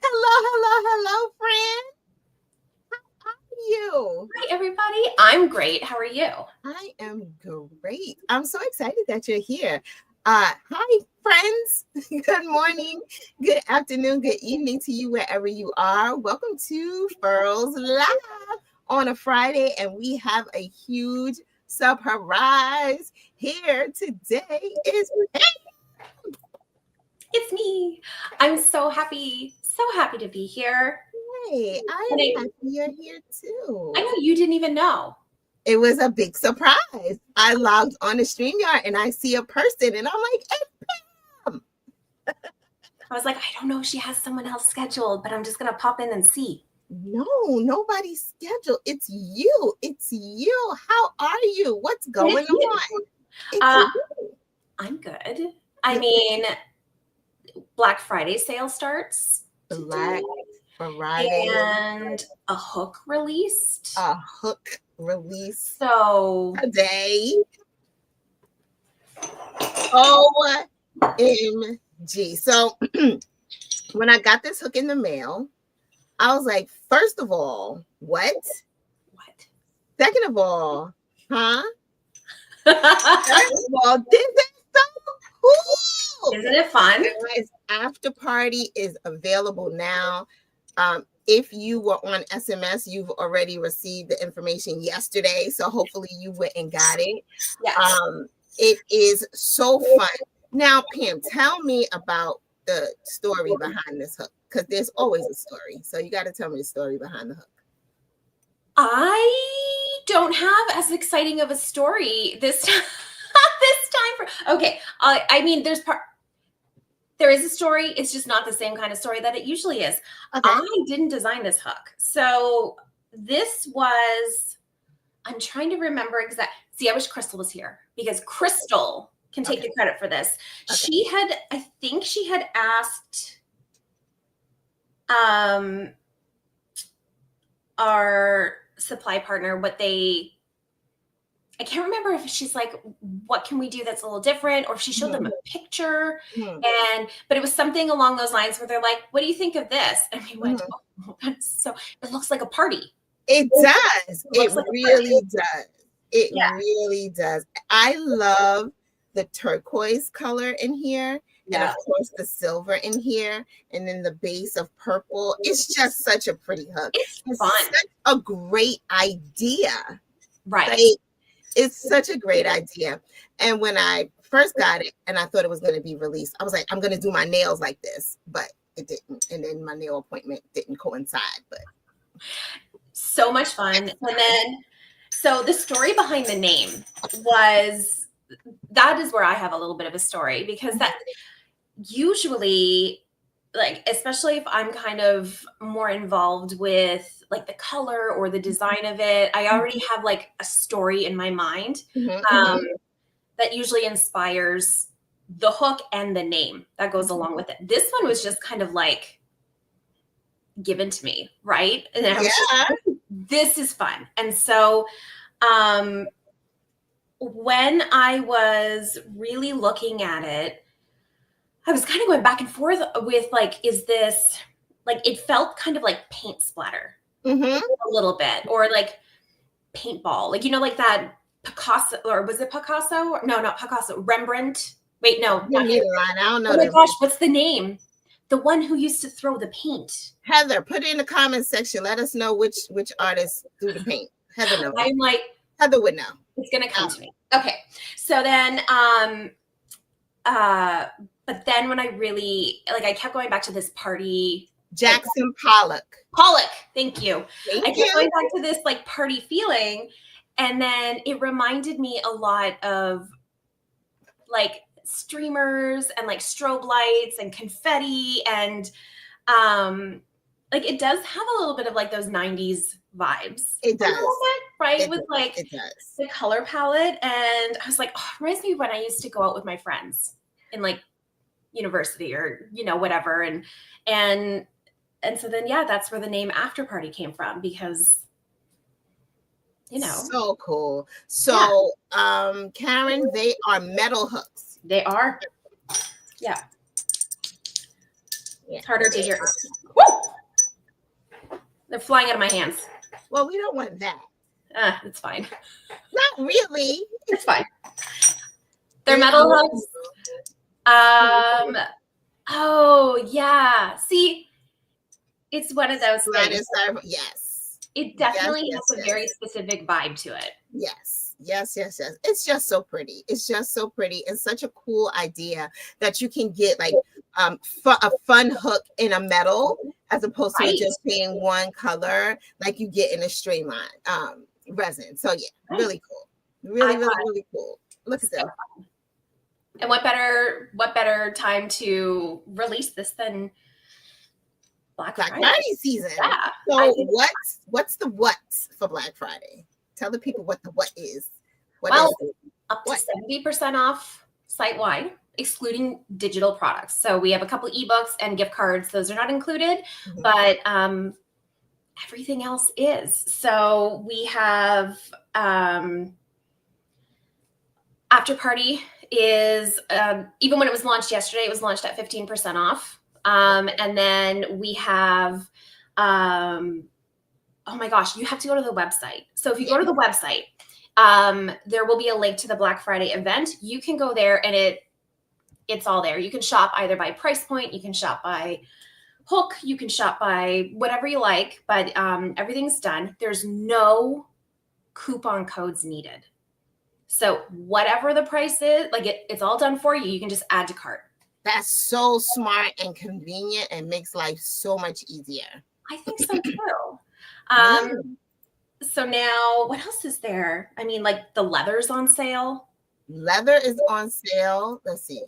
Hello, friend. How are you? Hi, everybody. I'm great. How are you? I am great. I'm so excited that you're here. Hi, friends. Good morning, good afternoon, good evening to you wherever you are. Welcome to Furls Live on a Friday, and we have a huge surprise here today. It's me. I'm so happy to be here. Hey, I am happy you're here too. I know you didn't even know. It was a big surprise. I logged on the StreamYard and I see a person and I'm like, it's Pam. I was like, I don't know if she has someone else scheduled, but I'm just going to pop in and see. No, nobody's scheduled. It's you. It's you. How are you? What's going on? I'm good. I mean, Black Friday sale starts. Black Friday. And a Hook released. A Hook release. So today. OMG. So when I got this Hook in the mail, I was like, first of all, what? Second of all, huh? Third of all, this is so cool. Isn't it fun? Afterparty is available now. If you were on SMS, you've already received the information yesterday. So hopefully you went and got it. Yes. It is so fun. Now, Pam, tell me about the story behind this Hook, because there's always a story. So you got to tell me the story behind the Hook. I don't have as exciting of a story this time. Okay. I mean, there is a story. It's just not the same kind of story that it usually is. Okay. I didn't design this Hook. So this was, I'm trying to remember exactly. See, I wish Crystal was here because Crystal can take the credit for this. Okay. I think she had asked our supply partner I can't remember if she's like, what can we do that's a little different? Or if she showed them a picture. But it was something along those lines where they're like, what do you think of this? And we went, oh, it looks like a party. It does. It really does. It really does. I love the turquoise color in here. And of course the silver in here. And then the base of purple. It's just such a pretty Hook. It's fun. Such a great idea. Right. Like, it's such a great idea. And when I first got it and I thought it was going to be released, I was like, I'm going to do my nails like this, but it didn't. And then my nail appointment didn't coincide, but so much fun. And then, so the story behind the name that is where I have a little bit of a story, because that usually, like, especially if I'm kind of more involved with like the color or the design of it, I already have like a story in my mind that usually inspires the Hook and the name that goes along with it. This one was just kind of like given to me, right? And I was just, this is fun. And so when I was really looking at it, I was kind of going back and forth with like, is this, like, it felt kind of like paint splatter a little bit, or like paintball, like, you know, like that Picasso, or was it Picasso? No, not Picasso, Rembrandt. Wait, no. I don't know. Oh my gosh, what's the name? The one who used to throw the paint. Heather, put it in the comment section. Let us know which artist threw the paint. Heather knows. I'm like, Heather would know. It's gonna come to me. Okay. So then but then when I really, like, I kept going back to this party. Jackson Pollock. Thank you. I kept going back to this like party feeling. And then it reminded me a lot of like streamers and like strobe lights and confetti. And like it does have a little bit of like those 90s vibes. It does. Right? With like the color palette. And I was like, oh, it reminds me of when I used to go out with my friends in like university or, you know, whatever. And so then, that's where the name Afterparty came from, because, you know. So cool. So, Karen, they are metal hooks. They are. Yeah. It's harder to hear. Woo! They're flying out of my hands. Well, we don't want that. It's fine. Not really. It's fine. They're metal hooks. Oh yeah. See, it's one of those things. Yes. It definitely has a very specific vibe to it. Yes. It's just so pretty. It's just so pretty and such a cool idea that you can get like a fun hook in a metal as opposed to just being one color like you get in a streamline resin. So yeah, really cool. Really cool. Look at that. And what better time to release this than Black Friday season? Yeah. So what's the what for Black Friday? Tell the people what the what is. Up to 70% off site-wide, excluding digital products. So we have a couple ebooks and gift cards. Those are not included, but everything else is. So we have Afterparty is, even when it was launched yesterday, it was launched at 15% off. And then we have, oh my gosh, you have to go to the website. So if you go to the website, there will be a link to the Black Friday event. You can go there and it's all there. You can shop either by price point, you can shop by hook, you can shop by whatever you like, but everything's done. There's no coupon codes needed. So whatever the price is, like it's all done for you. You can just add to cart. That's so smart and convenient and makes life so much easier. I think so too. So now what else is there? I mean, like the leather's on sale. Leather is on sale. Let's see.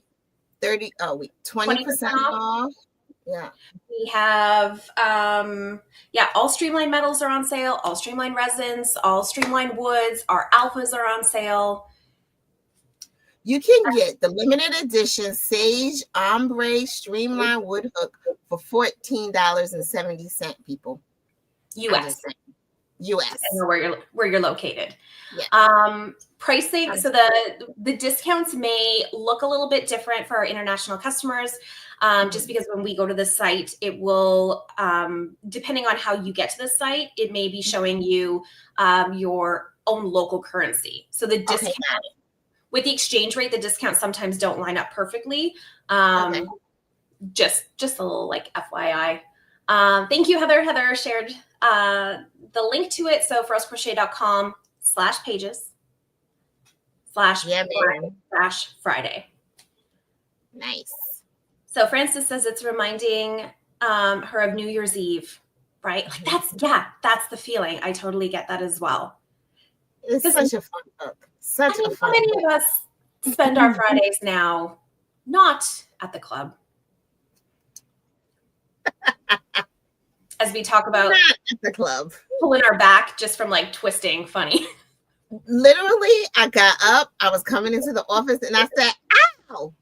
20% off. Yeah. We have all streamlined metals are on sale, all streamlined resins, all streamlined woods, our alphas are on sale. You can get the limited edition Sage Ombre Streamlined Wood Hook for $14.70, people. US. I know where you're located. Yeah. Pricing. So the discounts may look a little bit different for our international customers, just because when we go to the site, it will, depending on how you get to the site, it may be showing you your own local currency. So the discount with the exchange rate, the discounts sometimes don't line up perfectly. Just a little like FYI. Thank you, Heather. Heather shared the link to it. So furlscrochet.com/pages/Friday. Nice. So Francis says it's reminding her of New Year's Eve, right? Like that's the feeling. I totally get that as well. It's such a fun book. How many of us spend our Fridays now not at the club? As we talk about not at the club, pulling our back just from like twisting funny. Literally, I got up, I was coming into the office and I said, ow,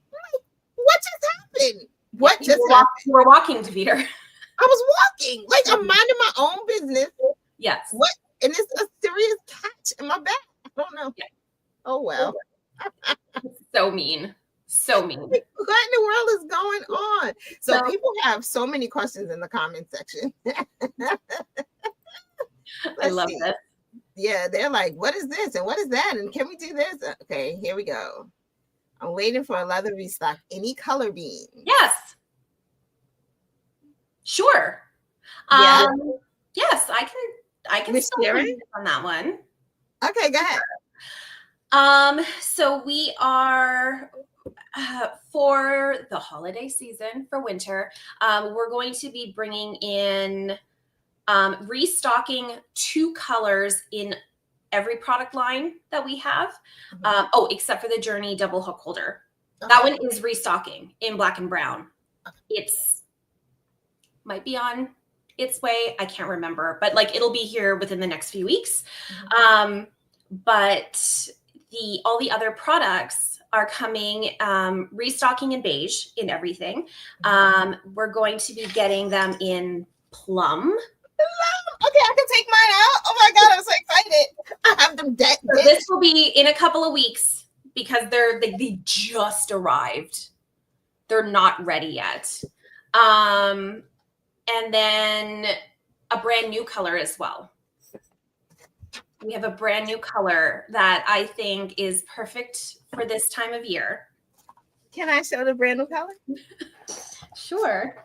what just happened? What just happened? You were walking, Deveter. I was walking, like I'm minding my own business. Yes. What? And it's a serious catch in my back. I don't know. Yeah. Oh, well. So mean. So mean. What in the world is going on? So people have so many questions in the comment section. I love this. Yeah, they're like, what is this? And what is that? And can we do this? Okay, here we go. I'm waiting for a leather restock. Any color beam? Yes. Sure. Yeah. Yes, I can start on that one. Okay, go ahead. So we are for the holiday season for winter, we're going to be bringing in restocking 2 colors in every product line that we have. Except for the Journey double hook holder. Okay. That one is restocking in black and brown. Okay. It's might be on its way. I can't remember, but like it'll be here within the next few weeks. Mm-hmm. But all the other products are coming restocking in beige in everything. We're going to be getting them in plum. Okay, I can take mine out. Oh my God, I'm so excited. I have them dead. So this will be in a couple of weeks because they just arrived. They're not ready yet. And then a brand new color as well. We have a brand new color that I think is perfect for this time of year. Can I show the brand new color? Sure.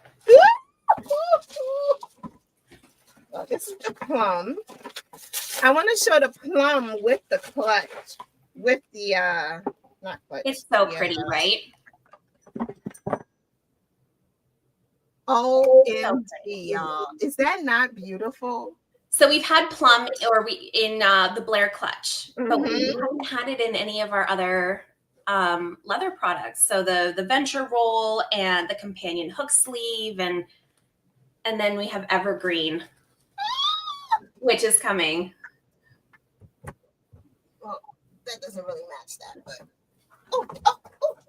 Well, this is the plum. I want to show the plum with the clutch, with the not clutch. It's so pretty, right? OMG, y'all. Is that not beautiful? So we've had plum in the Blair clutch, but we haven't had it in any of our other leather products. So the venture roll and the companion hook sleeve, and then we have evergreen, which is coming. Well, that doesn't really match that,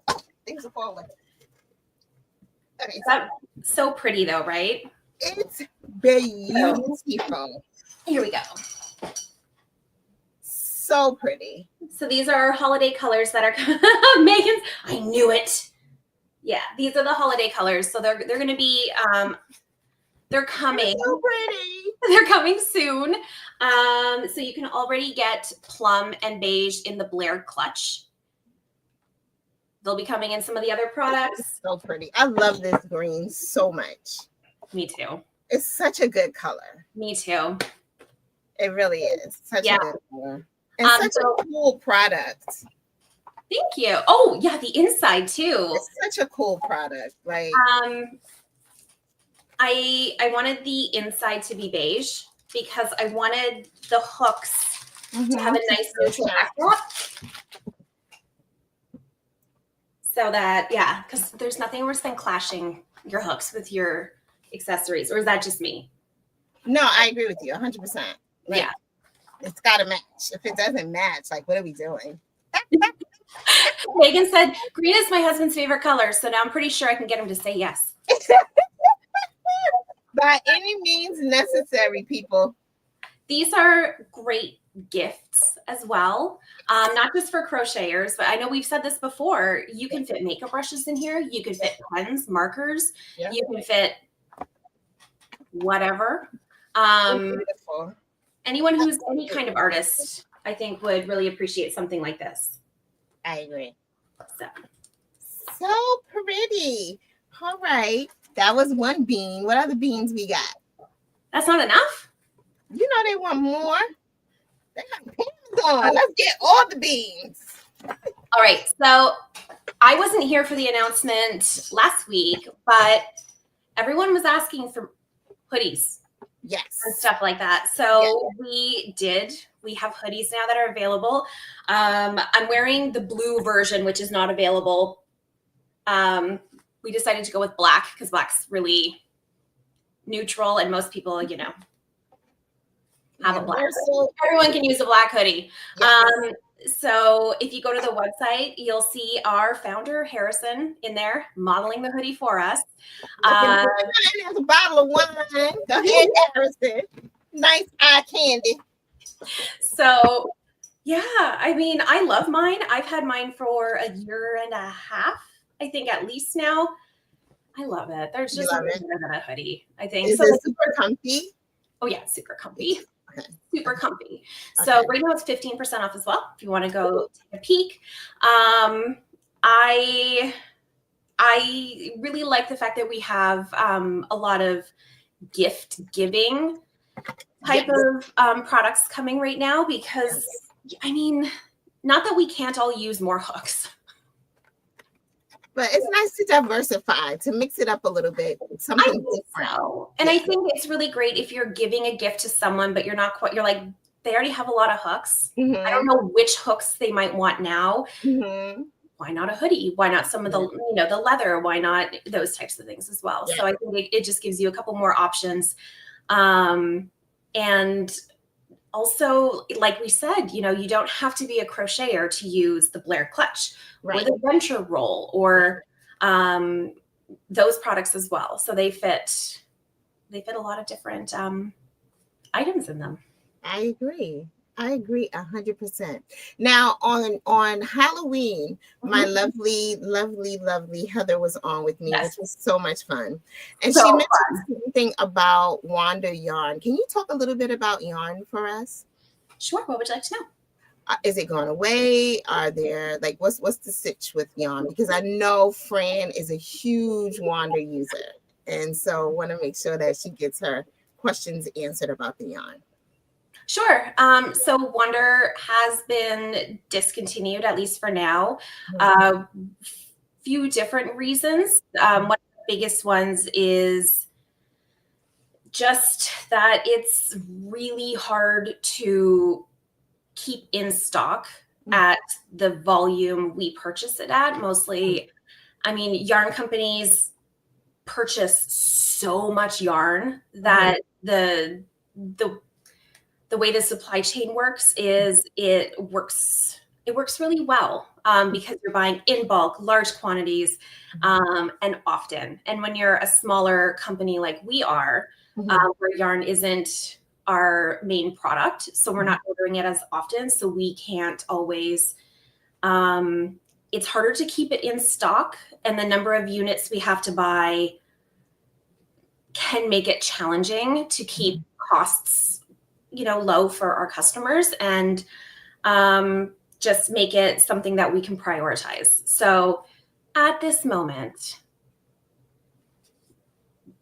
but things are falling. Okay, that's so pretty though, right? It's beautiful. Here we go. So pretty. So these are our holiday colors that are Megan's. I knew it. Yeah, these are the holiday colors. So they're going to be they're coming. They're so pretty. They're coming soon. So you can already get plum and beige in the Blair clutch. They'll be coming in some of the other products. It's so pretty. I love this green so much. Me too. It's such a good color. Me too. It really is. Such a good color. And such a cool product. Thank you. Oh, yeah, the inside too. It's such a cool product. Like I wanted the inside to be beige because I wanted the hooks to have a nice neutral backdrop. So that, yeah, because there's nothing worse than clashing your hooks with your accessories. Or is that just me? No, I agree with you 100%. Like, yeah. It's got to match. If it doesn't match, like, what are we doing? Megan said, green is my husband's favorite color. So now I'm pretty sure I can get him to say yes. By any means necessary, people. These are great gifts as well. Not just for crocheters, but I know we've said this before. You can fit makeup brushes in here. You can fit pens, markers. Yeah. You can fit whatever. Beautiful. Anyone who's any kind of artist, I think, would really appreciate something like this. I agree. So pretty. All right. That was one bean. What other beans we got? That's not enough? You know they want more. They got beans on. Let's get all the beans. All right. So I wasn't here for the announcement last week, but everyone was asking for hoodies. Yes. And stuff like that. So we have hoodies now that are available. I'm wearing the blue version, which is not available. We decided to go with black because black's really neutral and most people, have a black hoodie. Everyone can use a black hoodie. Yes. So if you go to the website, you'll see our founder, Harrison, in there modeling the hoodie for us. There's a bottle of wine. Go ahead, Harrison. Nice eye candy. So, yeah, I mean, I love mine. I've had mine for a year and a half, I think, at least now. I love it. There's just nothing better than a hoodie, I think. Is it super comfy? Oh, yeah, super comfy. Okay. Super comfy. Okay. So right now it's 15% off as well. If you want to go take a peek. I really like the fact that we have a lot of gift giving type of products coming right now because, I mean, not that we can't all use more hooks. But it's nice to diversify, to mix it up a little bit. Something different. So. And I think it's really great if you're giving a gift to someone, but you're like, they already have a lot of hooks. Mm-hmm. I don't know which hooks they might want now. Mm-hmm. Why not a hoodie? Why not some of the, the leather? Why not those types of things as well? Yeah. So I think it just gives you a couple more options. And also, like we said, you don't have to be a crocheter to use the Blair clutch or the venture roll or those products as well. So they fit a lot of different items in them. I agree. I agree 100%. Now on Halloween, my Mhm. lovely Heather was on with me, Yes. which was so much fun. And So she mentioned fun. something about Wanda yarn. Can you talk a little bit about yarn for us? Sure. What would you like to know? Is it gone away? Are there like what's the sitch with yarn? Because I know Fran is a huge Wanda user, and so want to make sure that she gets her questions answered about the yarn. Sure. So Wonder has been discontinued, at least for now. Mhm. Uh, few different reasons. One of the biggest ones is just that it's really hard to keep in stock at the volume we purchase it at. Mostly, I mean, yarn companies purchase so much yarn that the the way the supply chain works is it works really well because you're buying in bulk, large quantities, and often. And when you're a smaller company like we are, where yarn isn't our main product, so we're not ordering it as often, so we can't always. It's harder to keep it in stock, and the number of units we have to buy can make it challenging to keep costs, low for our customers, and just make it something that we can prioritize. So at this moment,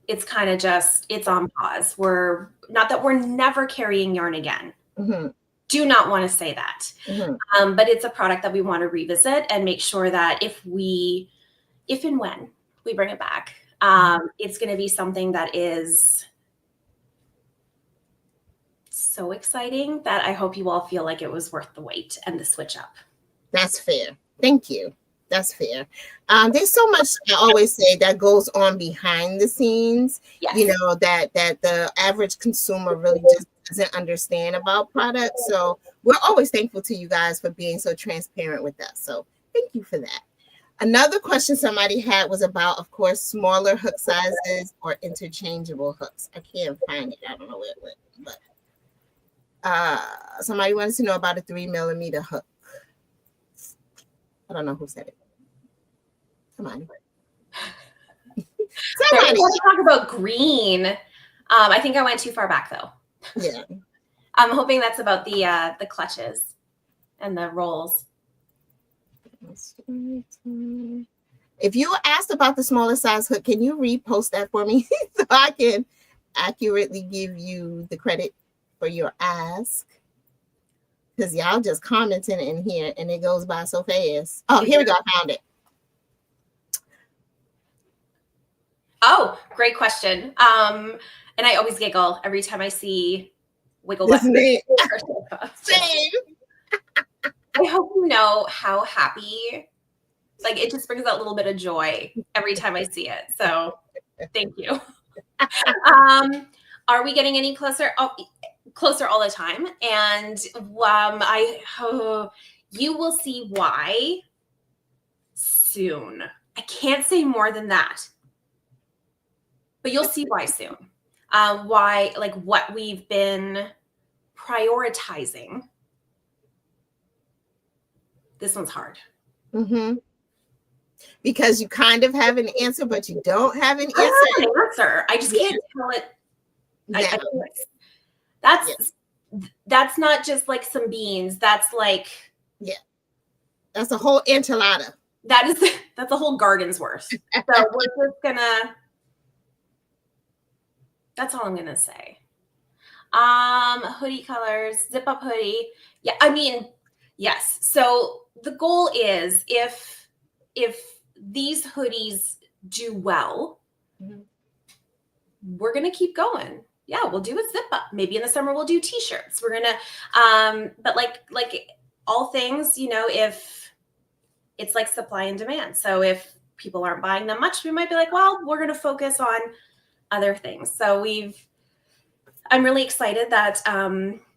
it's kind of it's on pause. We're not that we're never carrying yarn again. Mm-hmm. Do not want to say that. Mm-hmm. But it's a product that we want to revisit and make sure that if and when we bring it back, it's going to be something that is so exciting that I hope you all feel like it was worth the wait and the switch up. That's fair. Thank you. That's fair. There's so much I always say that goes on behind the scenes, Yes. that the average consumer really just doesn't understand about products. So we're always thankful to you guys for being so transparent with us. So thank you for that. Another question somebody had was about, of course, smaller hook sizes or interchangeable hooks. I can't find it. I don't know where it went, but somebody wants to know about a 3mm hook. I don't know who said it. Somebody. Somebody. Want to talk about green. I think I went too far back though. Yeah. I'm hoping that's about the clutches and the rolls. If you asked about the smaller size hook, can you repost that for me so I can accurately give you the credit for your ask? Because y'all just commenting in here and it goes by so fast. Oh, here we go. I found it. Oh, great question. And I always giggle every time I see Wiggle Wet. Same. I hope you know how happy, like it just brings that little bit of joy every time I see it. So thank you. Are we getting any closer? Oh, closer all the time. And you will see why soon. I can't say more than that, but you'll see why soon. Why, like what we've been prioritizing. This one's hard. Mm-hmm. Because you kind of have an answer, but you don't have an answer. I have an answer. I just can't tell it. Yeah. That's not just like some beans. That's like, yeah, that's a whole enchilada. That's a whole garden's worth. So we're just gonna. That's all I'm gonna say. Hoodie colors, zip up hoodie. Yeah, I mean, yes. So the goal is if these hoodies do well, we're gonna keep going. Yeah, we'll do a zip up. Maybe in the summer we'll do t-shirts. We're gonna but like all things, if it's like supply and demand. So if people aren't buying them much, we might be like, well, we're gonna focus on other things. So I'm really excited that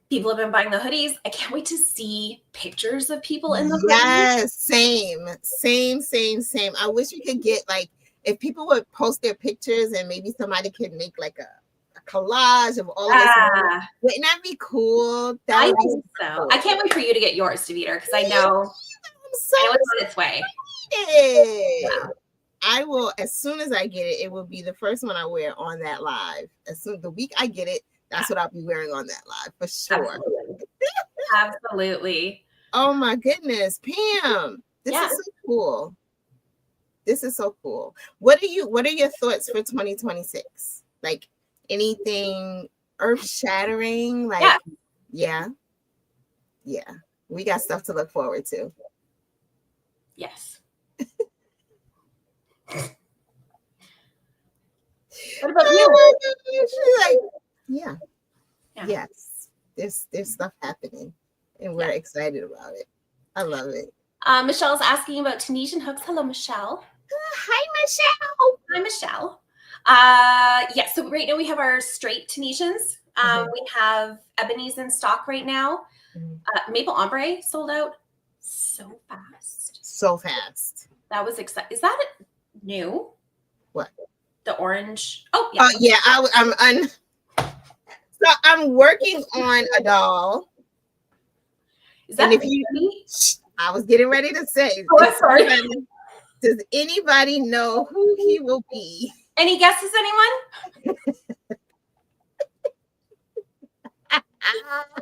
people have been buying the hoodies. I can't wait to see pictures of people in the hoodies. Yes, same. I wish we could get if people would post their pictures and maybe somebody could make a collage of all of us. Wouldn't that be cool? That would be so cool. I can't wait for you to get yours, Deveter, because I know it's on its way. Yeah. I will, as soon as I get it, it will be the first one I wear on that live. As soon the week I get it, that's what I'll be wearing on that live for sure. Absolutely. Oh my goodness, Pam. This is so cool. This is so cool. What are your thoughts for 2026? Like anything earth-shattering? Like yeah. We got stuff to look forward to. Yes. What about you? She's like, yeah. Yes. There's stuff happening, and we're excited about it. I love it. Michelle's asking about Tunisian hooks. Hello, Michelle. Hi, Michelle. Hi, Michelle. So right now we have our straight Tunisians. We have ebonies in stock right now. Maple ombre sold out so fast. So fast. That was exciting. Is that new? What? The orange. Oh, yeah. Yeah, so I'm working on a doll. Is that I was getting ready to say. Oh, I'm sorry. Does anybody know who he will be? Any guesses, anyone?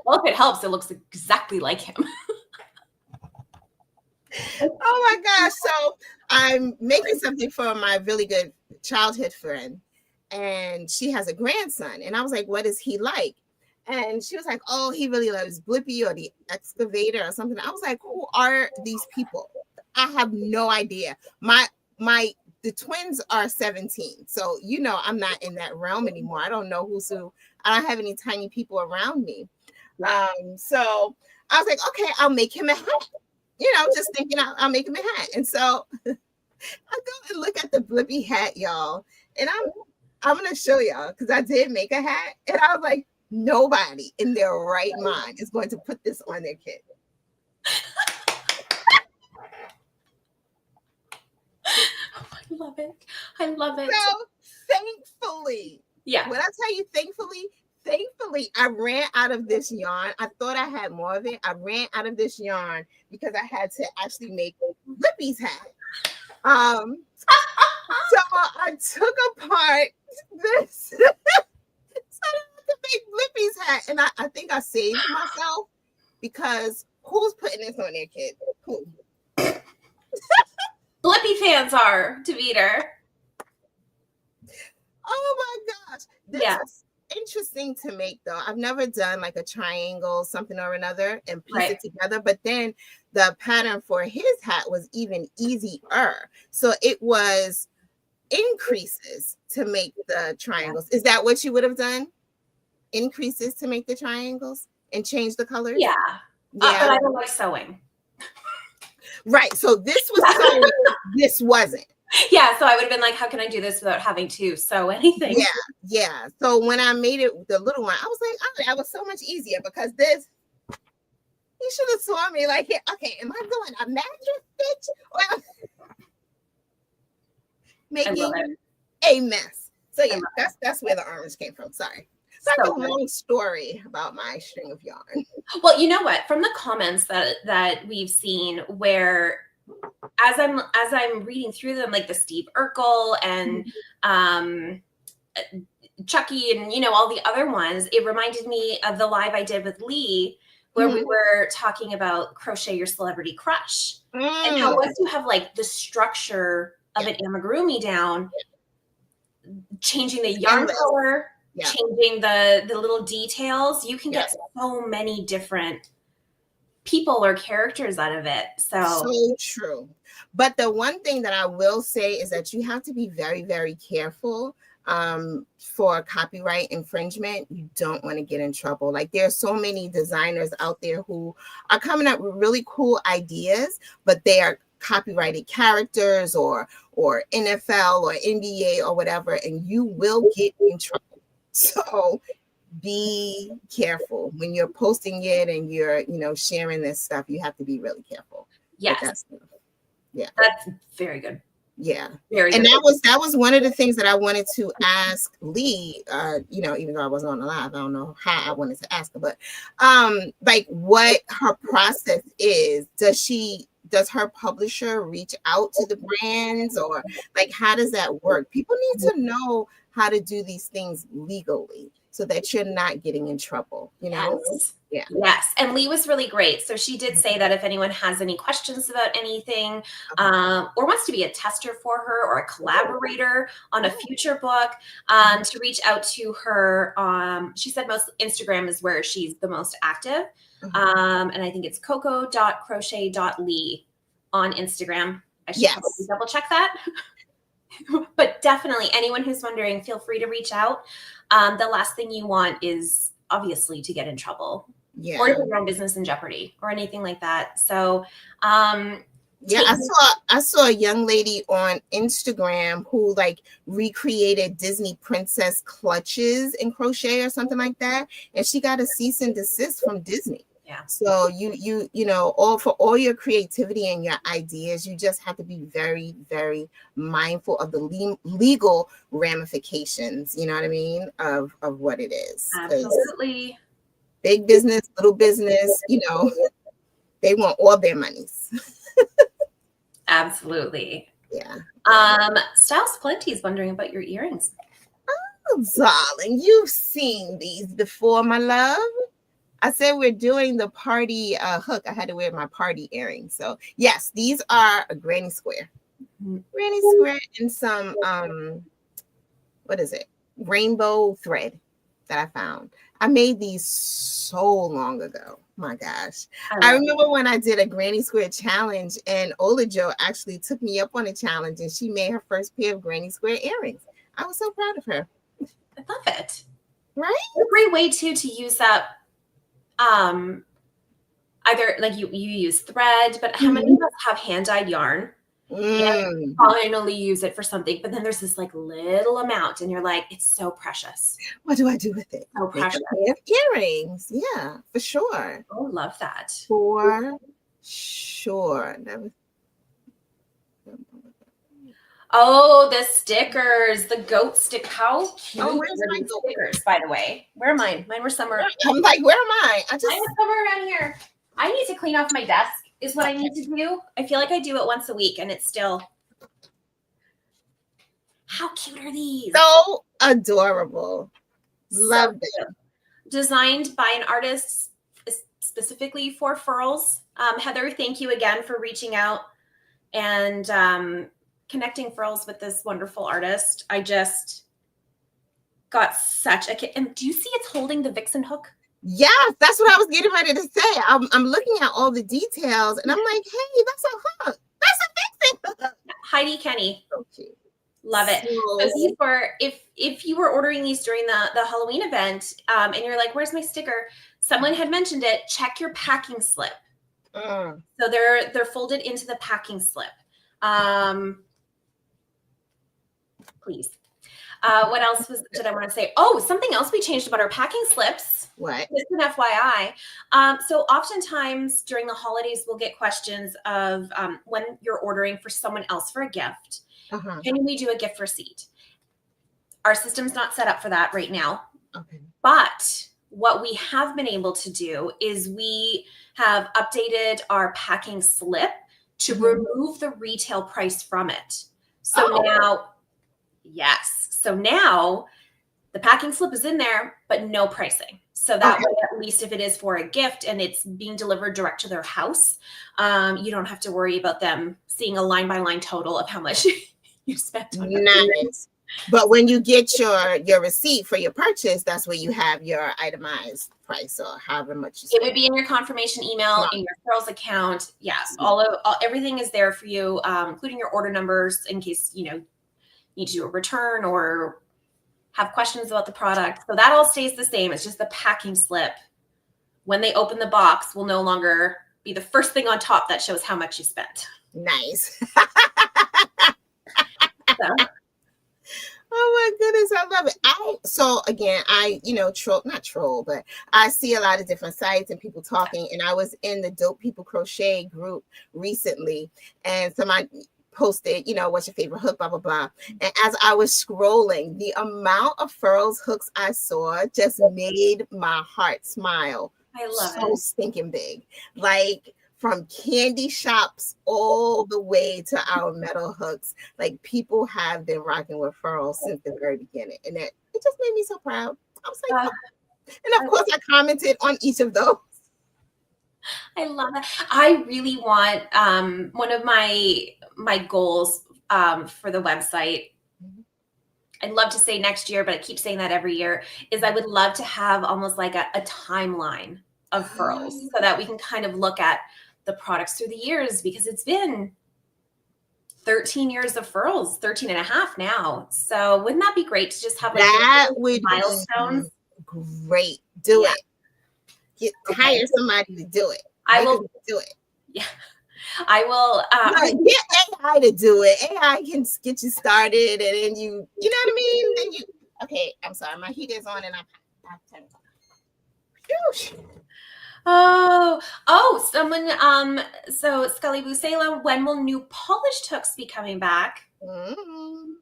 Well, if it helps, it looks exactly like him. Oh my gosh. So I'm making something for my really good childhood friend, and she has a grandson. And I was like, what is he like? And she was like, oh, he really loves Blippi or the Excavator or something. I was like, who are these people? I have no idea. The twins are 17. So, I'm not in that realm anymore. I don't know who's who. I don't have any tiny people around me. So I was like, okay, I'll make him a hat. Just thinking I'll make him a hat. And so I go and look at the Blippi hat, y'all. And I'm going to show y'all because I did make a hat. And I was like, nobody in their right mind is going to put this on their kid. I love it. I love it. So thankfully, when I tell you thankfully, I ran out of this yarn. I thought I had more of it. I ran out of this yarn because I had to actually make Blippi's hat. So I took apart this so I could make Blippi's hat, and I think I saved myself because who's putting this on their kid? Who? Blippi fans are, Deveter. Oh my gosh. This is interesting to make though. I've never done like a triangle, something or another, and piece it together. But then the pattern for his hat was even easier. So it was increases to make the triangles. Is that what you would have done? Increases to make the triangles and change the colors? Yeah. But I don't like sewing. Right. So this was sewing. This wasn't. Yeah. So I would have been like, how can I do this without having to sew anything? Yeah. So when I made it the little one, I was like, oh, that was so much easier because this, you should have saw me like, okay, am I doing a magic stitch or making a mess? So yeah, that's where the orange came from. Sorry. It's like a long story about my string of yarn. Well, you know what? From the comments that we've seen, where as I'm reading through them, like the Steve Urkel and Chucky and all the other ones, it reminded me of the live I did with Lee, where we were talking about crochet your celebrity crush, and how once you have like the structure of an amigurumi down, changing the yarn color. Changing the little details, you can get so many different people or characters out of it. So true. But the one thing that I will say is that you have to be very, very careful for copyright infringement. You don't want to get in trouble. Like there are so many designers out there who are coming up with really cool ideas, but they are copyrighted characters or NFL or NBA or whatever, and you will get in trouble. So be careful when you're posting it and you're, sharing this stuff. You have to be really careful. Yes. That's very good. Yeah. Very And good. that was one of the things that I wanted to ask Lee, you know, even though I wasn't on the live, I don't know how I wanted to ask her, but like what her process is. Does her publisher reach out to the brands, or like how does that work? People need to know how to do these things legally so that you're not getting in trouble, you know? Yes. Yeah. Yes. And Lee was really great. So she did say that if anyone has any questions about anything, or wants to be a tester for her or a collaborator on a future book, to reach out to her. She said most Instagram is where she's the most active. And I think it's coco.crochet.lee on Instagram. I should probably double check that. But definitely anyone who's wondering, feel free to reach out. The last thing you want is obviously to get in trouble, or to put your own business in jeopardy or anything like that. So yeah, I saw a young lady on Instagram who like recreated Disney princess clutches in crochet or something like that, and she got a cease and desist from Disney. Yeah. So you know, all your creativity and your ideas, you just have to be very, very mindful of the legal ramifications, you know what I mean, of what it is. Absolutely. Big business, little business, you know, they want all their monies. Absolutely. Yeah. Styles Plenty is wondering about your earrings. Oh, darling, you've seen these before, my love. I said we're doing the party hook. I had to wear my party earrings. So yes, these are a granny square. Granny square and some what is it? Rainbow thread that I found. I made these so long ago. My gosh. I remember when I did a granny square challenge, and Ola Jo actually took me up on a challenge, and she made her first pair of granny square earrings. I was so proud of her. I love it. Right? A great way too to use up either like you use thread, but how many of us have hand-dyed yarn and finally use it for something, but then there's this like little amount and you're like, it's so precious. What do I do with it? So precious. Earrings. Yeah, for sure. Oh, love that. For sure. Oh, the stickers, the goat stick. How cute where's my stickers, by the way? Where are mine? Mine were somewhere. I'm like, where am I? Mine was somewhere around here. I need to clean off my desk is what I need to do. I feel like I do it once a week and it's still. How cute are these? So adorable. Love them. Designed by an artist specifically for Furls. Heather, thank you again for reaching out and connecting Furls with this wonderful artist. I just got such a kick. And do you see it's holding the Vixen hook? Yes, that's what I was getting ready to say. I'm looking at all the details and I'm like, hey, that's a hook. That's a Vixen hook. Heidi Kenny. So cute. Love it. So these were, if you were ordering these during the Halloween event, and you're like, where's my sticker? Someone had mentioned it. Check your packing slip. So they're folded into the packing slip. Please. What else did I want to say? Oh, something else we changed about our packing slips. What? Just an FYI. So oftentimes during the holidays, we'll get questions of when you're ordering for someone else for a gift. Can we do a gift receipt? Our system's not set up for that right now. Okay. But what we have been able to do is we have updated our packing slip to remove the retail price from it. So now, yes. So now the packing slip is in there, but no pricing. So that way, at least if it is for a gift and it's being delivered direct to their house, you don't have to worry about them seeing a line-by-line total of how much you spent on it. Nice. But when you get your receipt for your purchase, that's where you have your itemized price or however much you spend. It would be in your confirmation email, in your Furls account. Yes, everything is there for you, including your order numbers in case you need to do a return or have questions about the product. So that all stays the same. It's just the packing slip. When they open the box, will no longer be the first thing on top that shows how much you spent. Nice. So. Oh my goodness, I love it. So again, not troll, but I see a lot of different sites and people talking. And I was in the Dope People Crochet group recently, and somebody posted, what's your favorite hook, blah, blah, blah. And as I was scrolling, the amount of Furls hooks I saw just made my heart smile. I love so it. stinking big. Like from candy shops all the way to our metal hooks. Like people have been rocking with Furls since the very beginning. And it just made me so proud. I was like, and of course I commented on each of those. I love it. I really want one of my goals for the website. I'd love to say next year, but I keep saying that every year, is I would love to have almost like a timeline of Furls so that we can kind of look at the products through the years, because it's been 13 years of Furls, 13 and a half now. So wouldn't that be great to just have like that would milestones? Great. Do it. Hire somebody to do it. I will do it. Yeah. I will get AI to do it. AI can get you started, and then you know what I mean? Then you okay, I'm sorry, my heat is on and I turned it on. Someone so Scully Busela, when will new polished hooks be coming back? Soon.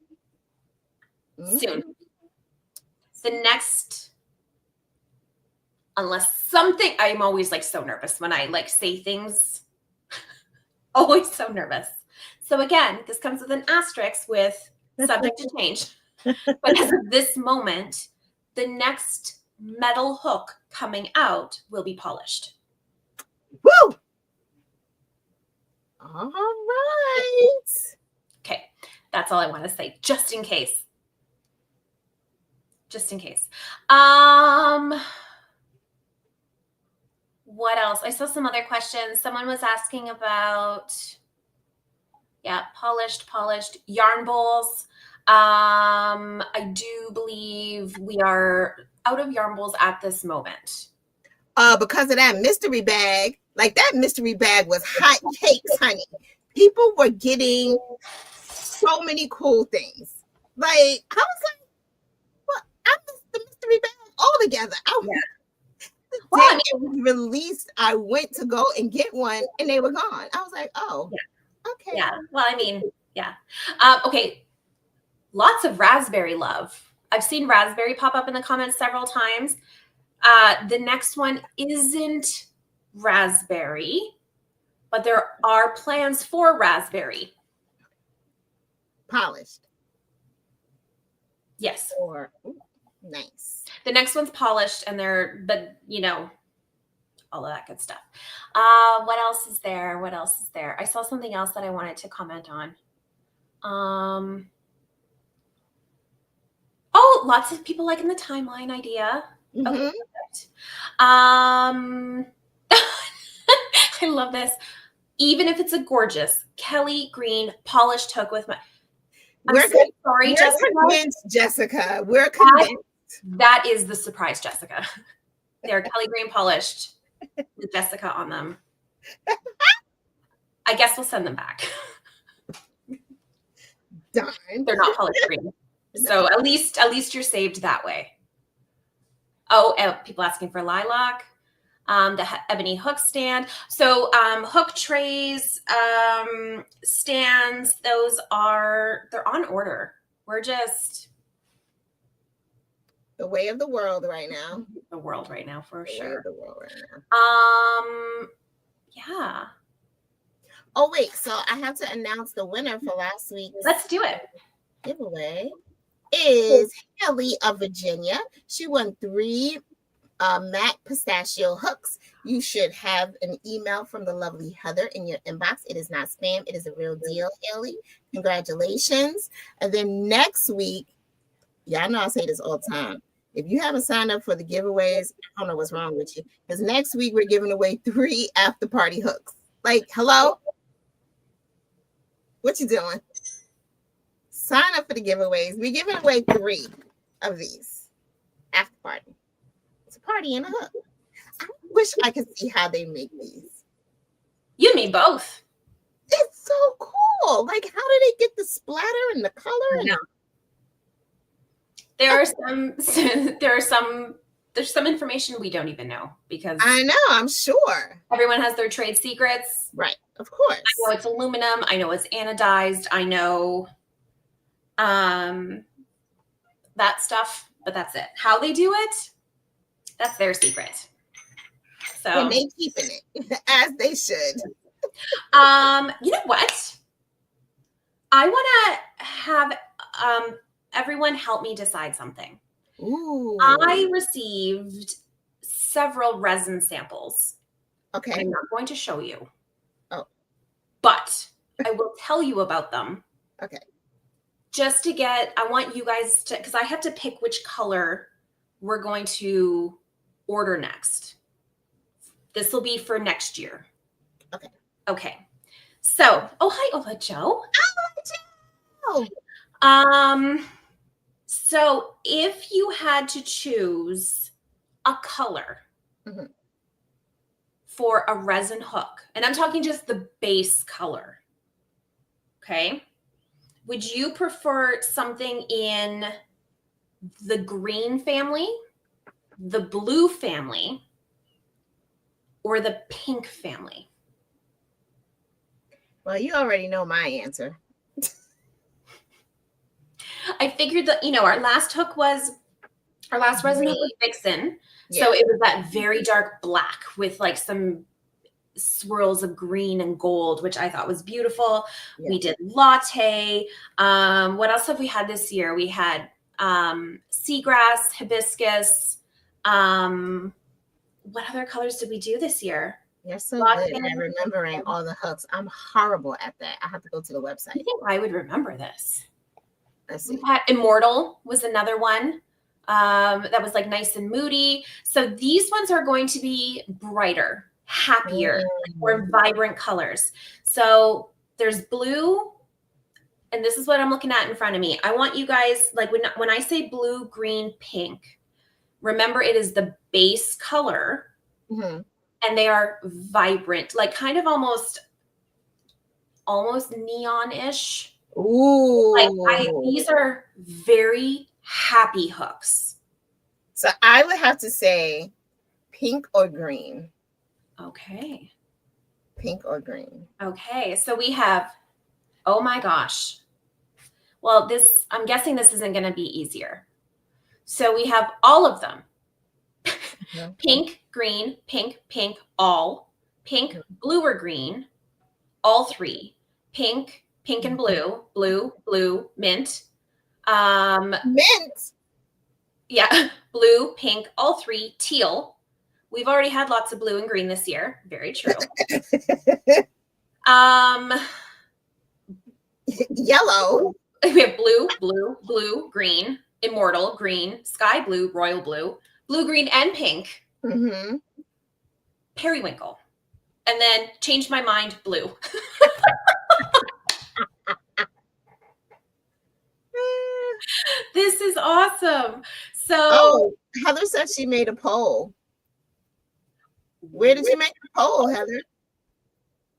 The next, unless something, I'm always like so nervous when I like say things. Always so nervous. So again, this comes with an asterisk with subject to change. But as of this moment, the next metal hook coming out will be polished. Woo! All right. Okay, that's all I want to say, just in case. Just in case. What else? I saw some other questions. Someone was asking about, polished yarn bowls. I do believe we are out of yarn bowls at this moment. Because of that mystery bag. Like that mystery bag was hot cakes, honey. People were getting so many cool things. Like I was like, well, I missed the mystery bag altogether. Well, it was released, I went to go and get one and they were gone. I was like, oh, okay. Yeah. Well, I mean, yeah. Okay. Lots of raspberry love. I've seen raspberry pop up in the comments several times. The next one isn't raspberry, but there are plans for raspberry. Polished. Yes. Or nice. The next one's polished and but all of that good stuff. What else is there? I saw something else that I wanted to comment on. Lots of people liking the timeline idea. Mm-hmm. Okay, perfect. I love this. Even if it's a gorgeous Kelly green polished hook with my. We're convinced, Jessica. We're convinced. That is the surprise, Jessica. They're Kelly green polished with Jessica on them. I guess we'll send them back. Darn. They're not polished green. So at least you're saved that way. People asking for lilac. The ebony hook stand. So hook trays, stands, they're on order. We're just the way of the world right now. The world right now, for sure. The world right now. Yeah. Oh wait, so I have to announce the winner for last week's. Let's do it. Giveaway is Haley of Virginia. She won 3 matte pistachio hooks. You should have an email from the lovely Heather in your inbox. It is not spam. It is a real deal, Haley. Congratulations. And then next week, I know I say this all the time. If you haven't signed up for the giveaways, I don't know what's wrong with you. Because next week we're giving away 3 Afterparty hooks. Like, hello? What you doing? Sign up for the giveaways. We're giving away 3 of these Afterparty. It's a party and a hook. I wish I could see how they make these. You and me both. It's so cool. Like, how do they get the splatter and the color? And there's some information we don't even know because I know, I'm sure everyone has their trade secrets. Right. Of course. I know it's aluminum. I know it's anodized. I know that stuff, but that's it. How they do it, that's their secret. So, and they keeping it as they should. You know what? I want to have everyone help me decide something. Ooh. I received several resin samples. Okay. I'm not going to show you. Oh. But I will tell you about them. Okay. Just to get, I want you guys to, because I have to pick which color we're going to order next. This will be for next year. Okay. Okay. So, oh, hi, Ola Joe. Oh, Joe. So if you had to choose a color for a resin hook, and I'm talking just the base color, okay, would you prefer something in the green family, the blue family, or the pink family? Well, you already know my answer. I figured that, our last resin hook was Vixen. Yeah. So it was that very dark black with like some swirls of green and gold, which I thought was beautiful. Yeah. We did latte. What else have we had this year? We had seagrass, hibiscus. What other colors did we do this year? You're so good at remembering all the hooks. I'm horrible at that. I have to go to the website. I think I would remember this. Let's see. We had Immortal was another one that was like nice and moody. So these ones are going to be brighter, happier, more vibrant colors. So there's blue, and this is what I'm looking at in front of me. I want you guys, like when I say blue, green, pink, remember it is the base color, and they are vibrant, like kind of almost neon-ish. Ooh. Like these are very happy hooks. So I would have to say pink or green. Okay. Pink or green. Okay. So we have, oh my gosh. Well, I'm guessing this isn't going to be easier. So we have all of them. Pink, green, pink, pink, all. Pink, blue or green, all three. Pink, pink and blue, blue, blue, mint. Mint? Yeah, blue, pink, all three, teal. We've already had lots of blue and green this year. Very true. Yellow. We have blue, blue, blue, green, immortal, green, sky blue, royal blue, blue, green, and pink. Periwinkle. And then changed my mind, blue. This is awesome. So Heather said she made a poll. Where did you make the poll, Heather?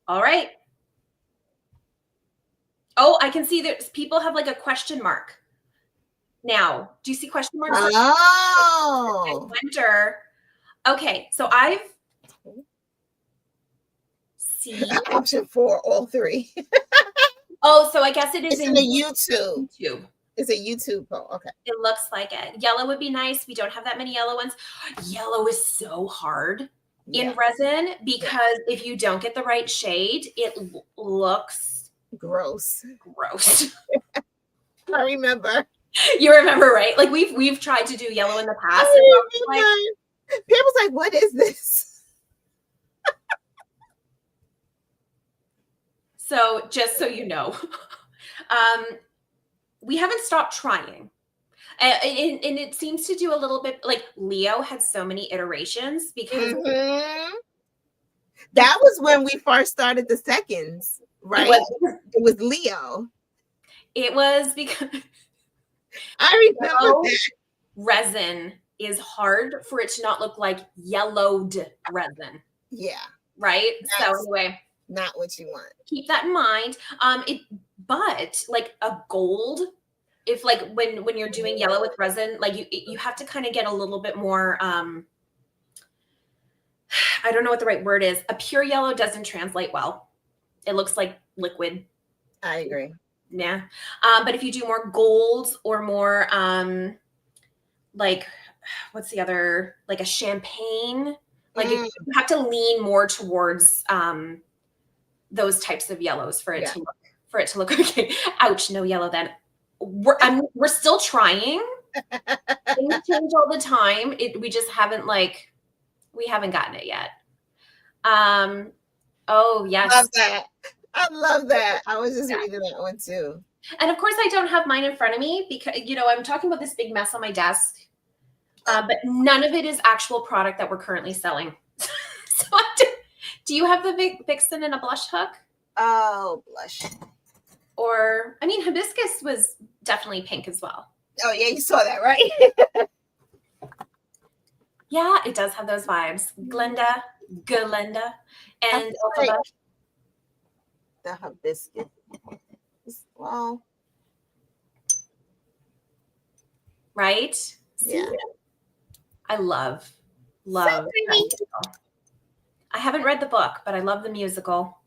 All right. Oh, I can see that people have like a question mark. Now, do you see question marks? Oh. I wonder. Okay, so I've seen option 4, all three. Oh, so I guess it is in the YouTube. It's a YouTube poll. Okay. It looks like it. Yellow would be nice. We don't have that many yellow ones. Yellow is so hard in resin because if you don't get the right shade, it looks gross. I remember. You remember, right? Like we've tried to do yellow in the past. People's like, what is this? So just so you know, we haven't stopped trying. And it seems to do a little bit like Leo had so many iterations because that was when we first started the seconds, right? It was Leo. It was because I remember that. Resin is hard for it to not look like yellowed resin. Yeah. Right? So anyway. Not what you want. Keep that in mind. But like a gold, if like when you're doing yellow with resin, like you have to kind of get a little bit more I don't know what the right word is. A pure yellow doesn't translate well. it looks like liquid. I agree. Yeah. But if you do more golds or more like what's the other, like a champagne, like you have to lean more towards those types of yellows for it to look okay. Ouch, no yellow then. We're still trying. Things change all the time. We just haven't we haven't gotten it yet. Oh yes. Love that. I love that. I was just reading that one too. And of course I don't have mine in front of me because, I'm talking about this big mess on my desk. But none of it is actual product that we're currently selling. So do you have the Vixen and a blush hook? Oh, blush. Or, I mean, hibiscus was definitely pink as well. Oh, yeah, you saw that, right? Yeah, it does have those vibes. Glenda. And also the hibiscus. Well, right? Yeah. I love. So I haven't read the book, but I love the musical.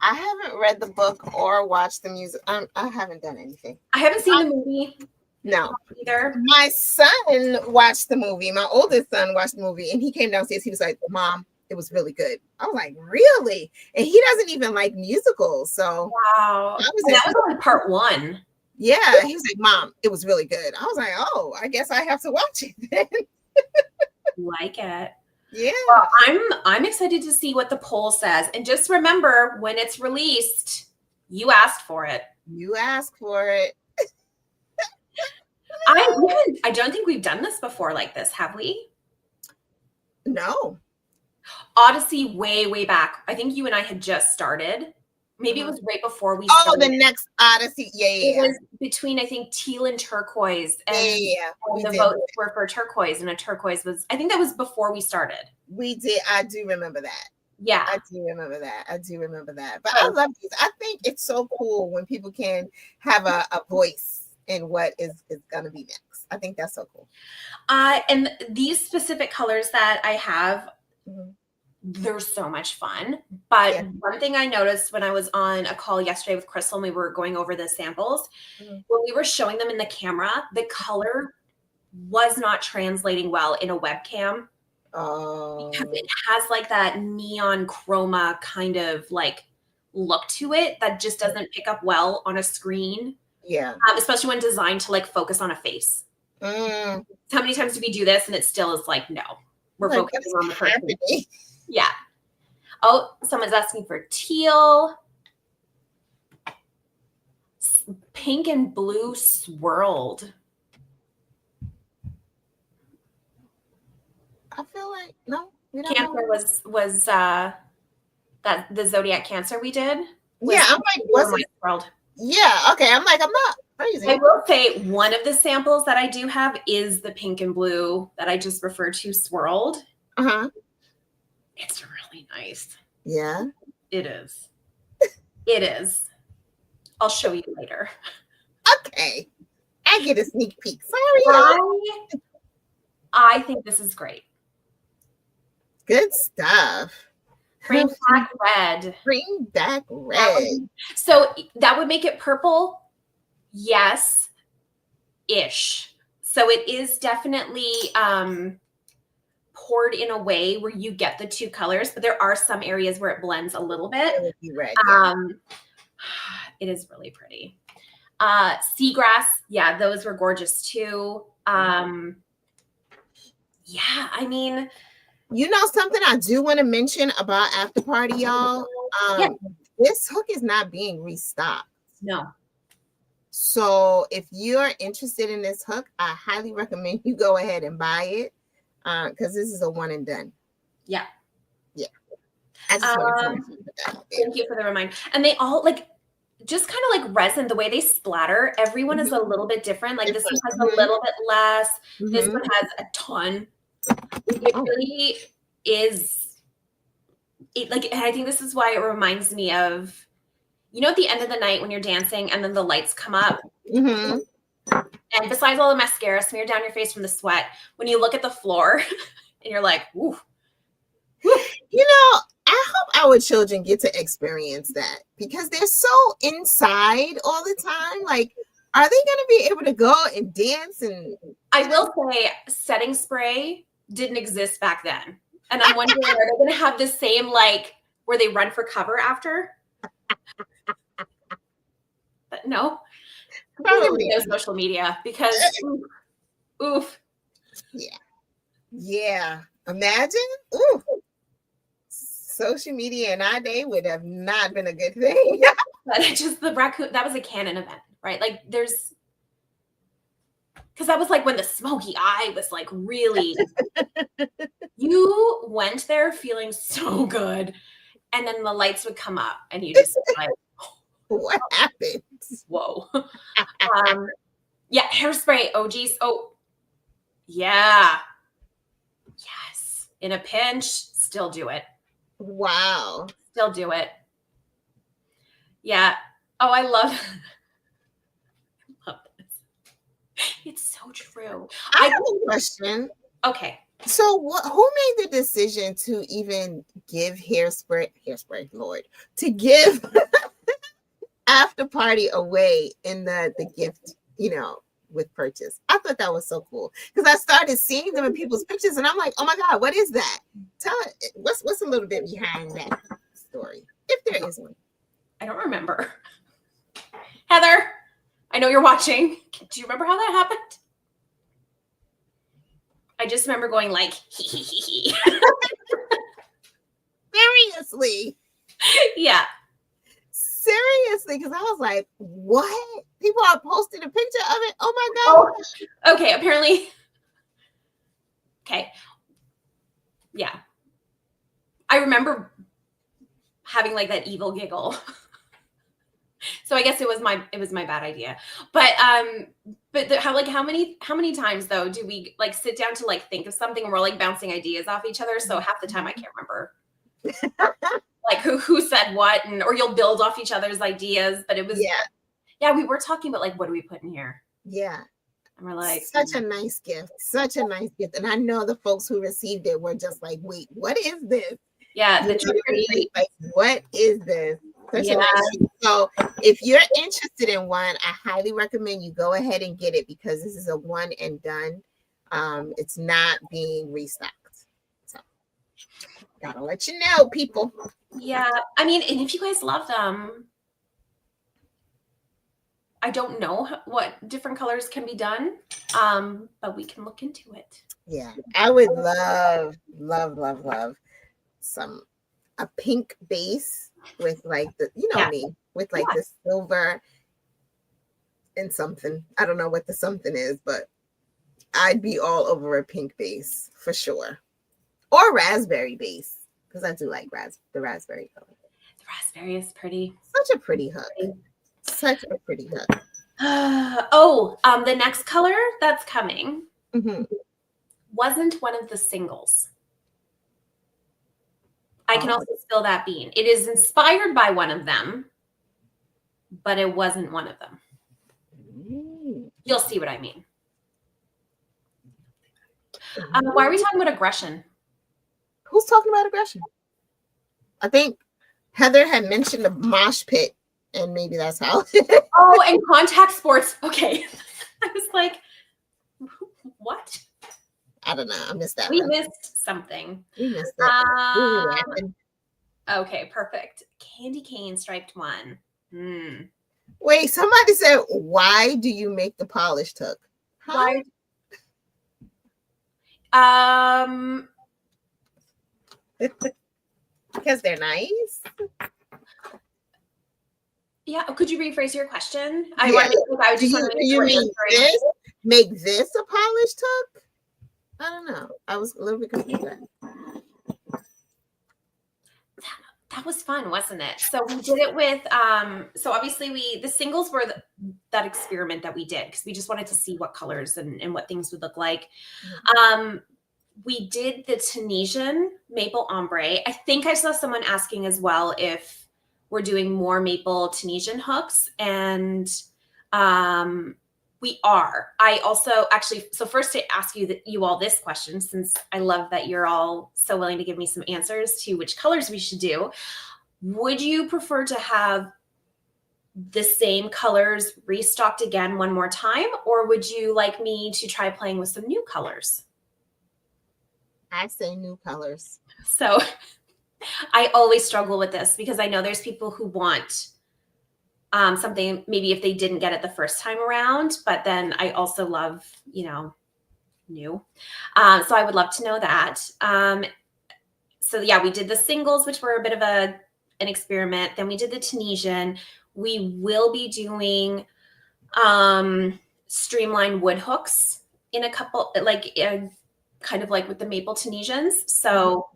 I haven't read the book or watched the music. I haven't done anything. I haven't seen the movie. No. Either. My son watched the movie. My oldest son watched the movie, and he came downstairs. He was like, Mom, it was really good. I was like, really? And he doesn't even like musicals. So wow. That was only part 1. Yeah. He was like, Mom, it was really good. I was like, oh, I guess I have to watch it then. Like it. Yeah. Well, I'm excited to see what the poll says. And just remember, when it's released, you asked for it. You asked for it. I don't think we've done this before like this, have we? No. Odyssey way back. I think you and I had just started. Maybe it was right before we started. Oh, the next Odyssey. Yeah. It was between, I think, teal and turquoise. And, and the votes were for turquoise, and a turquoise was, I think that was before we started. We did. I do remember that. Yeah. I do remember that. But I love these. I think it's so cool when people can have a voice in what is going to be next. I think that's so cool. And these specific colors that I have, they're so much fun. But one thing I noticed when I was on a call yesterday with Crystal and we were going over the samples, when we were showing them in the camera, the color was not translating well in a webcam. Oh. Because it has like that neon chroma kind of like look to it that just doesn't pick up well on a screen. Yeah. Especially when designed to like focus on a face. How many times do we do this and it still is like, no, we're focusing on the person. Yeah. Oh, someone's asking for teal. Pink and blue swirled. I feel like no. Cancer was that the zodiac Cancer we did. Yeah, I'm like, what's it? Swirled. Yeah, okay. I'm like, I'm not crazy. I will say one of the samples that I do have is the pink and blue that I just referred to swirled. It's really nice. Yeah. It is. It is. I'll show you later. Okay. I get a sneak peek. Sorry. I think this is great. Good stuff. Bring back red. Bring back red. So that would make it purple. Yes. Ish. So it is definitely poured in a way where you get the two colors, but there are some areas where it blends a little bit. It would be red. It is really pretty. Seagrass. Yeah, those were gorgeous too. Yeah, I mean, you know something I do want to mention about Afterparty, y'all? This hook is not being restocked. No. So if you're interested in this hook, I highly recommend you go ahead and buy it because this is a one and done. Yeah. Yeah. I just wanted to put that out there. Thank you for the reminder. And they all like just kind of like resin, the way they splatter, everyone is a little bit different. Like this one has a little bit less. This one has a ton. It really is. And I think this is why it reminds me of, at the end of the night when you're dancing and then the lights come up. And besides all the mascara smeared down your face from the sweat, when you look at the floor and you're like, ooh. I hope our children get to experience that because they're so inside all the time. Like, are they going to be able to go and dance? And I will say setting spray didn't exist back then. And I'm wondering, are they going to have the same, like, where they run for cover after? But no. Probably no social media because oof. Yeah. Yeah. Imagine. Ooh. Social media in our day would have not been a good thing. But just the raccoon, that was a canon event, right? Like there's because that was like when the smoky eye was like really you went there feeling so good. And then the lights would come up and you just like what happened? Whoa. Yeah, hairspray. Oh, geez. Oh, yeah. Yes. In a pinch, still do it. Wow. Still do it. Yeah. Oh, I love this. It's so true. I have a question. Okay. So who made the decision to even give hairspray, Lord, to give Afterparty away in the gift, with purchase? I thought that was so cool because I started seeing them in people's pictures and I'm like, oh my God, what is that? Tell it. What's a little bit behind that story, if there is one? I don't remember. Heather, I know you're watching. Do you remember how that happened? I just remember going like, hee. Seriously? Yeah. Seriously, because I was like, what? People are posting a picture of it? Oh my God. Oh, okay, apparently. Okay. Yeah. I remember having like that evil giggle. So I guess it was my bad idea. But how many times though do we like sit down to like think of something and we're like bouncing ideas off each other? So half the time I can't remember. Like who said what, or you'll build off each other's ideas. But it was we were talking about like what do we put in here? Yeah. And we're like such a nice gift. And I know the folks who received it were just like, wait, what is this? Yeah, like, what is this? Such a nice. So if you're interested in one, I highly recommend you go ahead and get it because this is a one and done. It's not being restocked. So gotta let you know, people. Yeah, I mean, and if you guys love them, I don't know what different colors can be done, but we can look into it. Yeah, I would love a pink base with like the, with like the silver and something. I don't know what the something is, but I'd be all over a pink base for sure, or raspberry base because I do like the raspberry color. The raspberry is pretty. Such a pretty hook. Such a pretty hook. The next color that's coming wasn't one of the singles. I can also spill that bean. It is inspired by one of them, but it wasn't one of them. You'll see what I mean. Why are we talking about aggression? Who's talking about aggression? I think Heather had mentioned the mosh pit, and maybe that's how. And contact sports. Okay. I was like, what? I don't know. I missed that. We missed something. We missed that. Okay, perfect. Candy cane striped one. Wait, somebody said, why do you make the polished hook? Why? Because they're nice. Yeah. Could you rephrase your question? Do you mean this? Make this a polished hook? I don't know. I was a little bit confused. That was fun, wasn't it? So we did it with, so obviously the singles were that experiment that we did because we just wanted to see what colors and what things would look like. We did the Tunisian maple ombre. I think I saw someone asking as well if we're doing more maple Tunisian hooks. And we We are. I also actually, so first to ask you all this question, since I love that you're all so willing to give me some answers to which colors we should do. Would you prefer to have the same colors restocked again one more time, or would you like me to try playing with some new colors? I say new colors. So I always struggle with this because I know there's people who want something maybe if they didn't get it the first time around, but then I also love, new. So I would love to know that. So yeah, we did the singles, which were a bit of an experiment. Then we did the Tunisian. We will be doing streamlined wood hooks in a couple, kind of like with the maple Tunisians. So,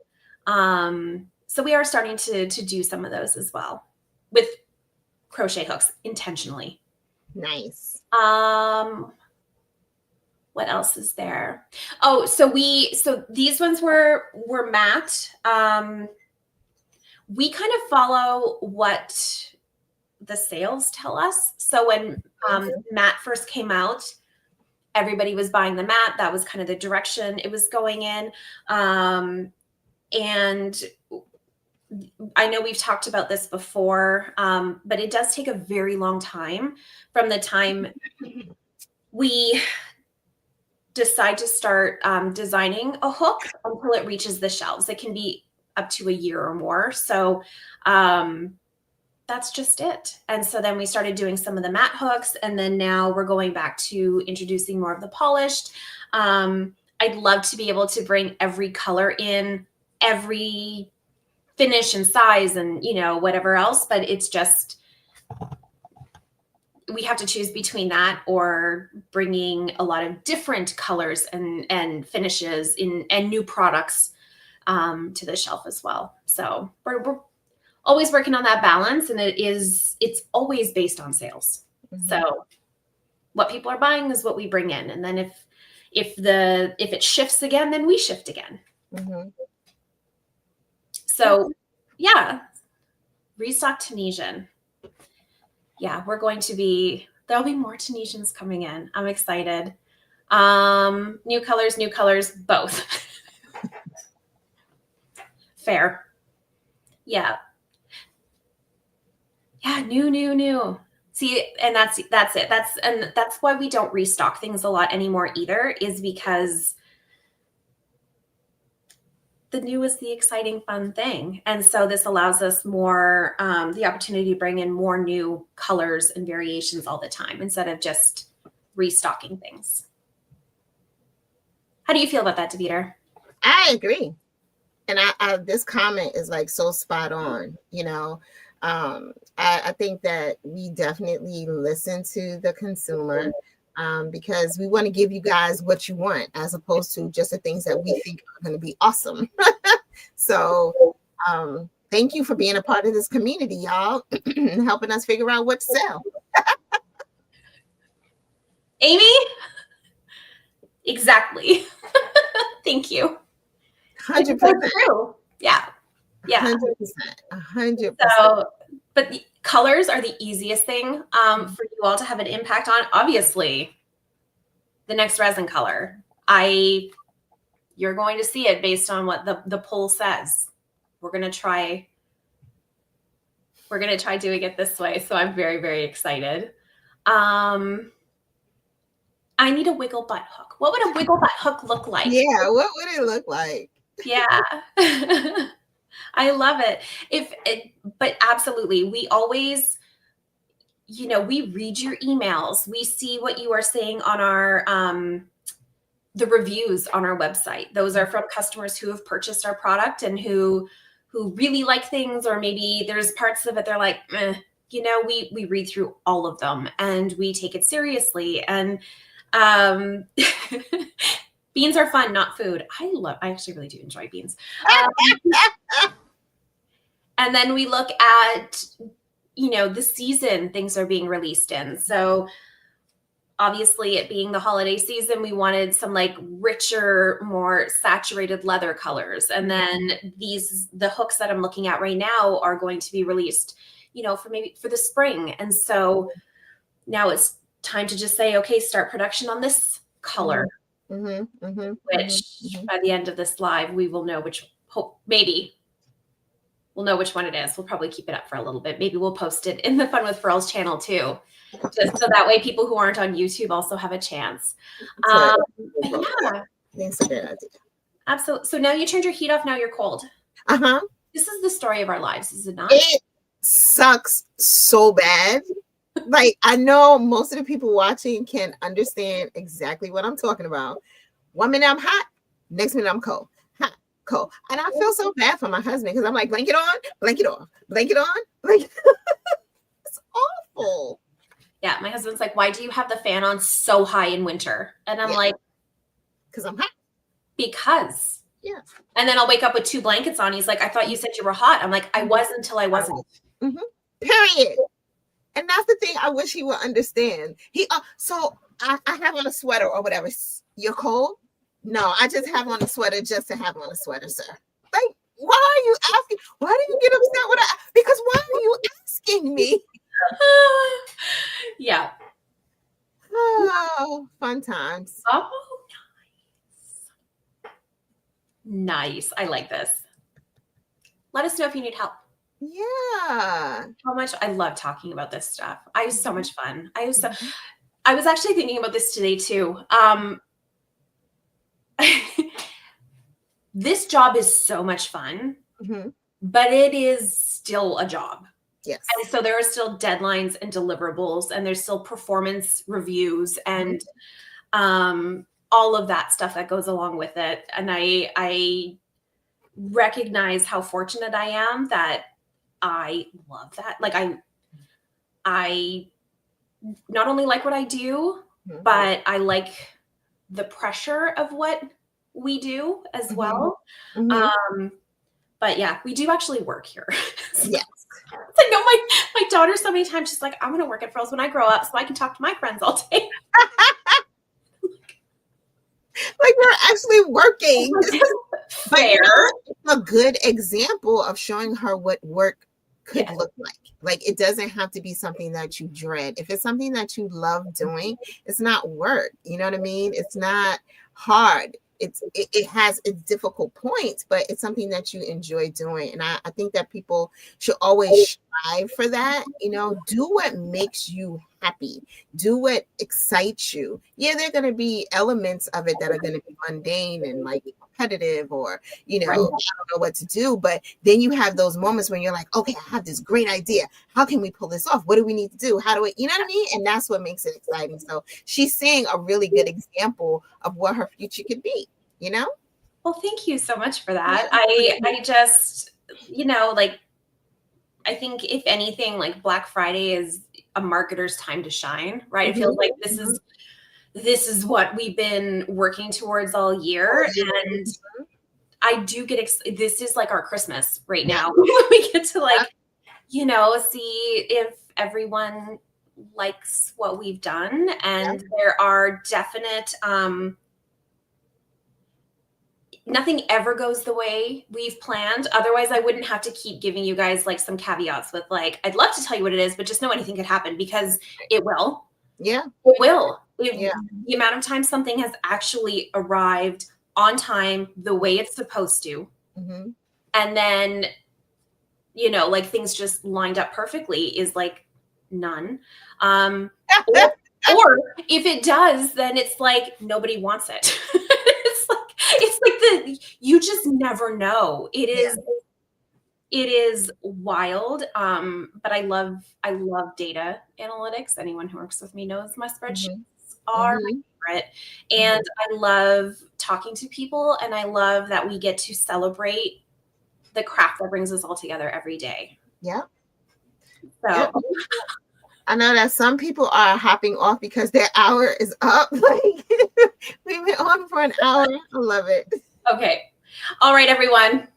so we are starting to do some of those as well with crochet hooks intentionally. Nice. What else is there? Oh, so these ones were matte. We kind of follow what the sales tell us. So when matte first came out, everybody was buying the matte. That was kind of the direction it was going in. And I know we've talked about this before, but it does take a very long time from the time we decide to start designing a hook until it reaches the shelves. It can be up to a year or more. So that's just it. And so then we started doing some of the matte hooks, and then now we're going back to introducing more of the polished. I'd love to be able to bring every color in, every finish and size and, whatever else, but it's just, we have to choose between that or bringing a lot of different colors and finishes and new products to the shelf as well. So we're always working on that balance, and it's always based on sales. So what people are buying is what we bring in. And then if it shifts again, then we shift again. So yeah, restock Tunisian. Yeah, there'll be more Tunisians coming in. I'm excited. New colors, both. Fair. Yeah. Yeah, new. See, and that's it. That's why we don't restock things a lot anymore either, is because the new is the exciting, fun thing. And so this allows us more, the opportunity to bring in more new colors and variations all the time instead of just restocking things. How do you feel about that, Deveter? I agree. And I this comment is like so spot on, I think that we definitely listen to the consumer because we want to give you guys what you want as opposed to just the things that we think are going to be awesome. So thank you for being a part of this community, y'all, helping us figure out what to sell. Amy? Exactly. Thank you. 100%. Yeah. 100%. So, but the colors are the easiest thing for you all to have an impact on. Obviously, the next resin color, you're going to see it based on what the poll says. We're going to try doing it this way. So I'm very, very excited. I need a wiggle butt hook. What would a wiggle butt hook look like? Yeah, what would it look like? Yeah. I love it. But absolutely, we always, we read your emails. We see what you are saying on our, the reviews on our website. Those are from customers who have purchased our product and who really like things, or maybe there's parts of it they're like, we read through all of them and we take it seriously. And beans are fun, not food. I actually really do enjoy beans. And then we look at, the season things are being released in. So obviously, it being the holiday season, we wanted some like richer, more saturated leather colors. And then the hooks that I'm looking at right now are going to be released, for the spring. And so now it's time to just say, okay, start production on this color, which by the end of this live, we will know maybe we'll know which one it is. We'll probably keep it up for a little bit. Maybe we'll post it in the Fun with Furls channel too, just so that way people who aren't on YouTube also have a chance. Yeah. That's a good idea. Absolutely. So now you turned your heat off. Now you're cold. This is the story of our lives, is it not? It sucks so bad. Like, I know most of the people watching can understand exactly what I'm talking about. 1 minute I'm hot, next minute I'm cold. Hot, cold. And I feel so bad for my husband because I'm like, blanket on, blanket off, blanket on, blanket. It's awful. Yeah, my husband's like, why do you have the fan on so high in winter? And I'm like, because I'm hot. Because. Yeah. And then I'll wake up with 2 blankets on. He's like, I thought you said you were hot. I'm like, I was until I wasn't. Period. And that's the thing I wish he would understand. So I have on a sweater or whatever. You're cold? No, I just have on a sweater just to have on a sweater, sir. Like, why are you asking? Why do you get upset with that? Because why are you asking me? Yeah. Oh, fun times. Oh, nice. I like this. Let us know if you need help. Yeah. How much I love talking about this stuff. I have so much fun. I was actually thinking about this today too. This job is so much fun, but it is still a job. Yes. And so there are still deadlines and deliverables, and there's still performance reviews and all of that stuff that goes along with it. And I recognize how fortunate I am that I love that. Like I not only like what I do, but I like the pressure of what we do as well. But yeah, we do actually work here. Yes. I know my daughter so many times, she's like, I'm going to work at Furls when I grow up so I can talk to my friends all day. Like, we're actually working. Fair. But a good example of showing her what work could look like. Like, it doesn't have to be something that you dread. If it's something that you love doing, it's not work. You know what I mean? It's not hard. It has its difficult points, but it's something that you enjoy doing. And I think that people should always strive for that. You know, do what makes you happy. Do what excites you. Yeah, there are going to be elements of it that are going to be mundane and like competitive, or, you know, I don't know what to do. But then you have those moments when you're like, okay, I have this great idea. How can we pull this off? What do we need to do? How do we, you know what I mean? And that's what makes it exciting. So she's seeing a really good example of what her future could be, you know? Well, thank you so much for that. I just, you know, like, I think if anything, like Black Friday is a marketer's time to shine, right? It feels like this is what we've been working towards all year. And I do get, this is like our Christmas right now. We get to like, you know, see if everyone likes what we've done. And there are definite, nothing ever goes the way we've planned. Otherwise, I wouldn't have to keep giving you guys like some caveats with like, I'd love to tell you what it is, but just know anything could happen, because it will. Yeah. It will. The amount of time something has actually arrived on time the way it's supposed to. And then, you know, like things just lined up perfectly is like none. Or if it does, then it's like nobody wants it. It's like you just never know. It is wild. But I love data analytics. Anyone who works with me knows my spreadsheets are my favorite. And I love talking to people, and I love that we get to celebrate the craft that brings us all together every day. Yeah. So I know that some people are hopping off because their hour is up. Like, we've been on for an hour. I love it. Okay. All right, everyone.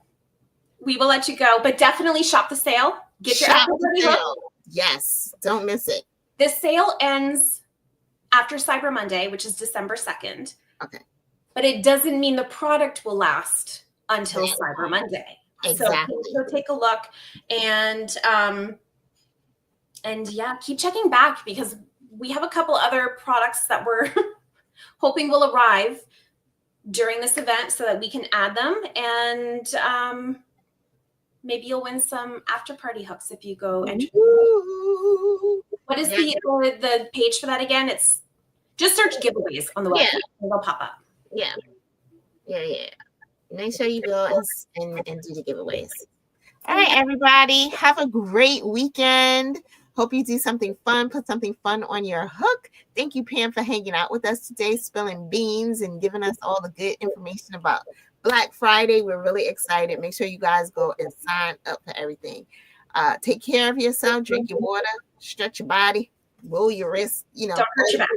We will let you go, but definitely shop the sale. Get your Afterparty Hook. Yes. Don't miss it. This sale ends after Cyber Monday, which is December 2nd. Okay. But it doesn't mean the product will last until Cyber Monday. Exactly. So take a look, and yeah, keep checking back, because we have a couple other products that we're hoping will arrive during this event so that we can add them. And maybe you'll win some Afterparty hooks if you go enter. What is the page for that again? It's just search giveaways on the website. It'll pop up. Yeah. Make sure you go and do the giveaways. All right, everybody. Have a great weekend. Hope you do something fun. Put something fun on your hook. Thank you, Pam, for hanging out with us today, spilling beans and giving us all the good information about Black Friday. We're really excited. Make sure you guys go and sign up for everything. Take care of yourself. Drink your water. Stretch your body. Roll your wrists. Don't hurt your back.